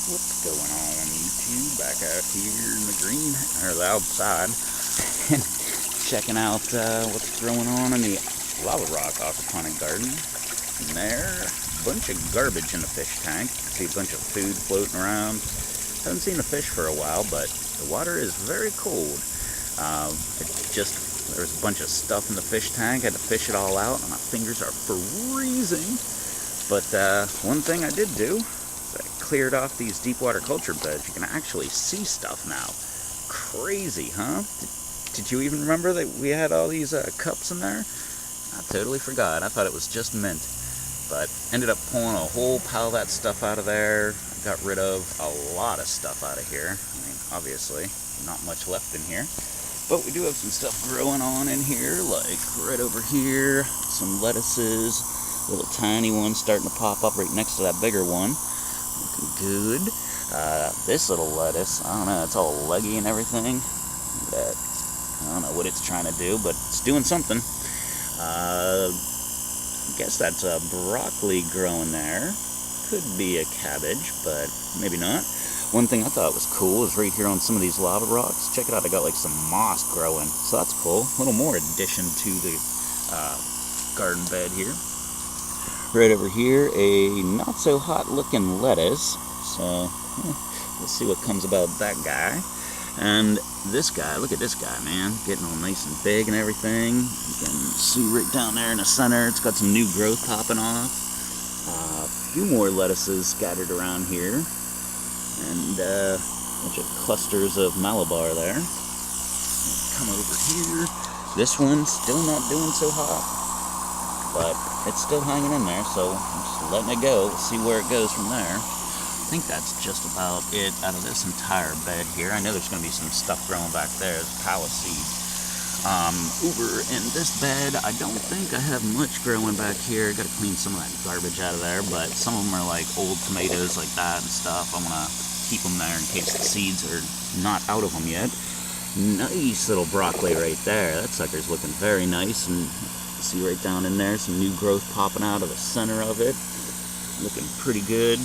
What's going on, YouTube? Back out here in the green, or the outside, and checking out what's growing on in the lava rock aquaponic garden. And there, a bunch of garbage in the fish tank. See a bunch of food floating around. Haven't seen a fish for a while, but the water is very cold. There's a bunch of stuff in the fish tank. I had to fish it all out, and my fingers are freezing. But one thing I did do, I cleared off these deep water culture beds. You can actually see stuff now. Crazy, huh? Did you even remember that we had all these cups in there? I totally forgot. I thought it was just mint. But ended up pulling a whole pile of that stuff out of there. I got rid of a lot of stuff out of here. I mean, obviously, not much left in here. But we do have some stuff growing on in here, like right over here. Some lettuces, little tiny ones starting to pop up right next to that bigger one. Looking good. This little lettuce, I don't know, it's all leggy and everything. But I don't know what it's trying to do, but it's doing something. I guess that's a broccoli growing there. Could be a cabbage, but maybe not. One thing I thought was cool is right here on some of these lava rocks. Check it out, I got like some moss growing, so that's cool. A little more addition to the garden bed here. Right over here, a not so hot looking lettuce. So we'll see what comes about that guy. And this guy, look at this guy, man, getting all nice and big and everything. You can see right down there in the center, it's got some new growth popping off. A few more lettuces scattered around here. And a bunch of clusters of Malabar there. Come over here. This one's still not doing so hot, but it's still hanging in there, so I'm just letting it go. We'll see where it goes from there. I think that's just about it out of this entire bed here. I know there's going to be some stuff growing back there. There's a pile of seeds. Over in this bed, I don't think I have much growing back here. Got to clean some of that garbage out of there, but some of them are like old tomatoes like that and stuff. I'm going to keep them there in case the seeds are not out of them yet. Nice little broccoli right there. That sucker's looking very nice, and see right down in there, some new growth popping out of the center of it. Looking pretty good.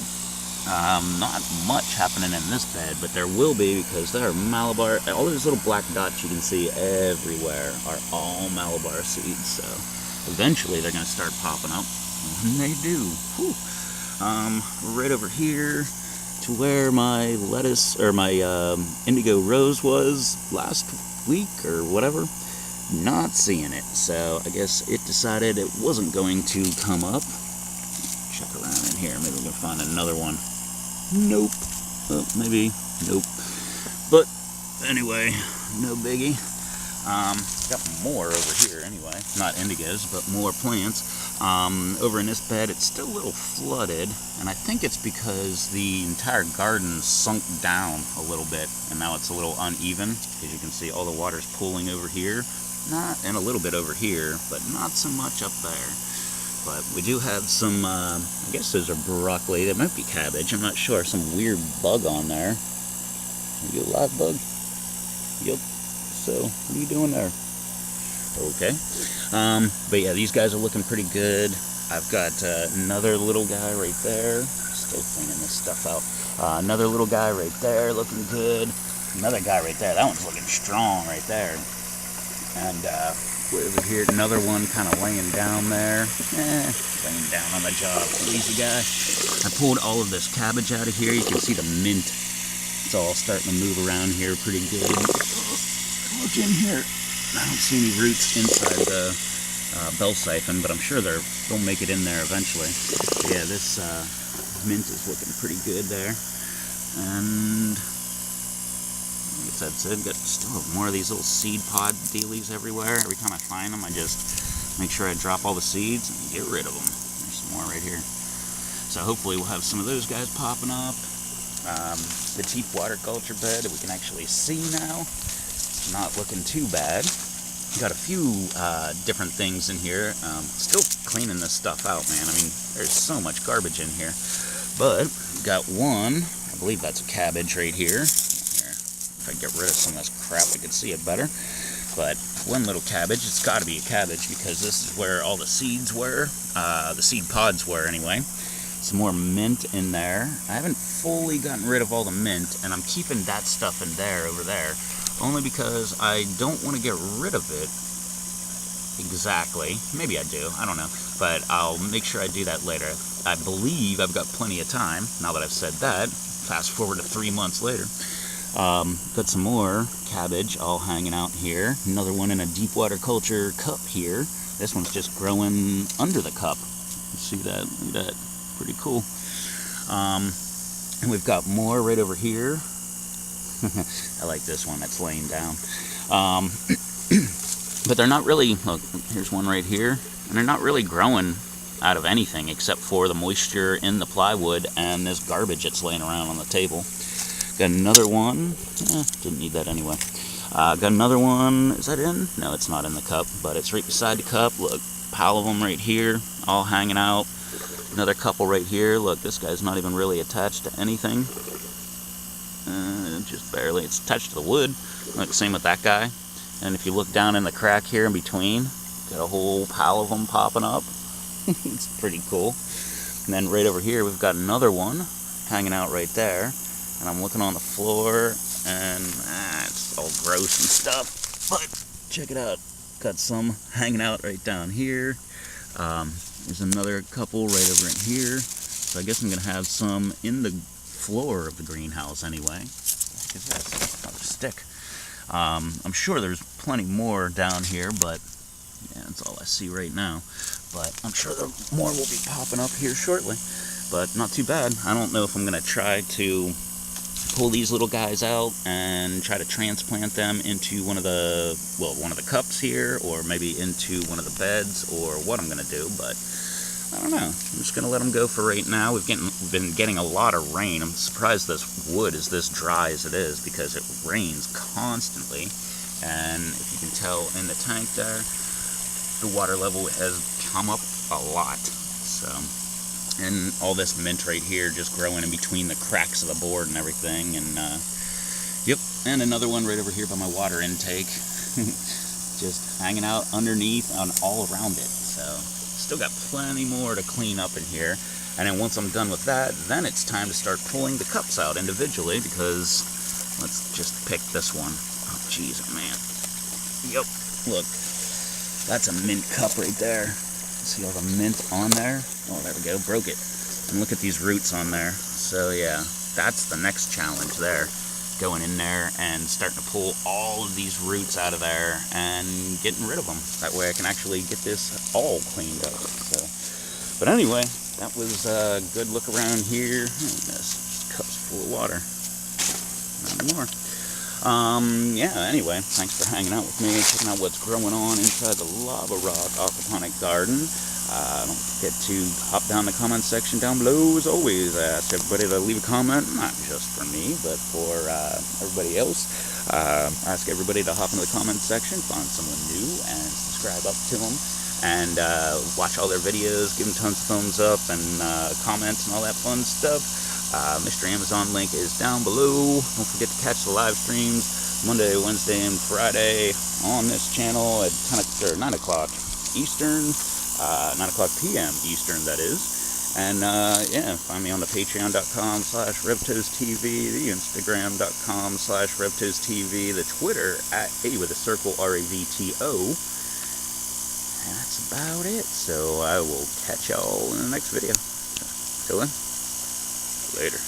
Not much happening in this bed, but there will be, because there are Malabar, all those little black dots you can see everywhere are all Malabar seeds, so eventually they're going to start popping up, and they do. Whew. Right over here to where my lettuce, or my indigo rose was last week, or whatever, not seeing it, so I guess it decided it wasn't going to come up. Check around in here, maybe we can find another one. Nope. Oh, maybe. Nope. But anyway, no biggie. Got more over here anyway. Not indigos, but more plants. Over in this bed, it's still a little flooded, and I think it's because the entire garden sunk down a little bit, and now it's a little uneven. As you can see, all the water's pooling over here, and a little bit over here, but not so much up there. But we do have some, I guess those are broccoli. That might be cabbage. I'm not sure. Some weird bug on there. Are you a live bug? Yep. So, what are you doing there? Okay. But yeah, these guys are looking pretty good. I've got another little guy right there. Still cleaning this stuff out. Another little guy right there looking good. Another guy right there. That one's looking strong right there. And, over here, another one kind of laying down there. Laying down on the job. Lazy guy. I pulled all of this cabbage out of here. You can see the mint. It's all starting to move around here pretty good. Look in here. I don't see any roots inside the bell siphon, but I'm sure they'll make it in there eventually. Yeah, this mint is looking pretty good there. And I guess that's it. Still have more of these little seed pod dealies everywhere. Every time I find them, I just make sure I drop all the seeds and get rid of them. There's some more right here. So hopefully we'll have some of those guys popping up. The deep water culture bed that we can actually see now. Not looking too bad. Got a few different things in here. Still cleaning this stuff out, man. I mean, there's so much garbage in here. But got one, I believe that's a cabbage right here. If I get rid of some of this crap, I can see it better. But one little cabbage, it's got to be a cabbage because this is where all the seeds were, the seed pods were anyway. some more mint in there. I haven't fully gotten rid of all the mint, and I'm keeping that stuff in there, over there, only because I don't want to get rid of it exactly. Maybe I do, I don't know, but I'll make sure I do that later. I believe I've got plenty of time, now that I've said that. Fast forward to 3 months later. Got some more cabbage all hanging out here. Another one in a deep water culture cup here. This one's just growing under the cup. You see that? Look at that. Pretty cool. And we've got more right over here. I like this one that's laying down. But they're not really, look, here's one right here, and they're not really growing out of anything except for the moisture in the plywood and this garbage that's laying around on the table. Got another one. Didn't need that anyway. Got another one. Is that in? No, it's not in the cup, but it's right beside the cup. Look, pile of them right here, all hanging out. Another couple right here. Look, this guy's not even really attached to anything. Just barely. It's attached to the wood. Look, same with that guy. And if you look down in the crack here in between, got a whole pile of them popping up. It's pretty cool. And then right over here, we've got another one hanging out right there. And I'm looking on the floor, and it's all gross and stuff. But check it out. Got some hanging out right down here. There's another couple right over in here. So I guess I'm going to have some in the floor of the greenhouse anyway. Look at this. Another stick. I'm sure there's plenty more down here, but yeah, that's all I see right now. But I'm sure more will be popping up here shortly. But not too bad. I don't know if I'm going to try to pull these little guys out and try to transplant them into one of the cups here, or maybe into one of the beds, or what I'm going to do, but I don't know. I'm just going to let them go for right now. We've been getting a lot of rain. I'm surprised this wood is this dry as it is, because it rains constantly, and if you can tell in the tank there, the water level has come up a lot. So, and all this mint right here just growing in between the cracks of the board and everything. And yep, and another one right over here by my water intake. Just hanging out underneath and all around it. So still got plenty more to clean up in here. And then once I'm done with that, then it's time to start pulling the cups out individually, because let's just pick this one. Oh jeez, man. Yep, look, that's a mint cup right there. See all the mint on there? Oh, there we go, broke it. And look at these roots on there. So yeah, that's the next challenge there. Going in there and starting to pull all of these roots out of there and getting rid of them. That way I can actually get this all cleaned up. So, but anyway, that was a good look around here. This cup's full of water. Not more. Yeah, anyway, thanks for hanging out with me, checking out what's growing on inside the Lava Rock Aquaponic Garden. Don't forget to hop down the comment section down below. As always, I ask everybody to leave a comment, not just for me, but for everybody else. Ask everybody to hop into the comment section, find someone new, and subscribe up to them. And watch all their videos, give them tons of thumbs up, and comments and all that fun stuff. Mr. Amazon link is down below. Don't forget to catch the live streams Monday, Wednesday, and Friday on this channel at 9 o'clock Eastern, 9 o'clock p.m. Eastern, that is. And yeah, find me on the patreon.com/RevToesTV, the Instagram.com/RevToesTV, the Twitter @A_REVTO. And that's about it. So I will catch y'all in the next video. Till then. Later.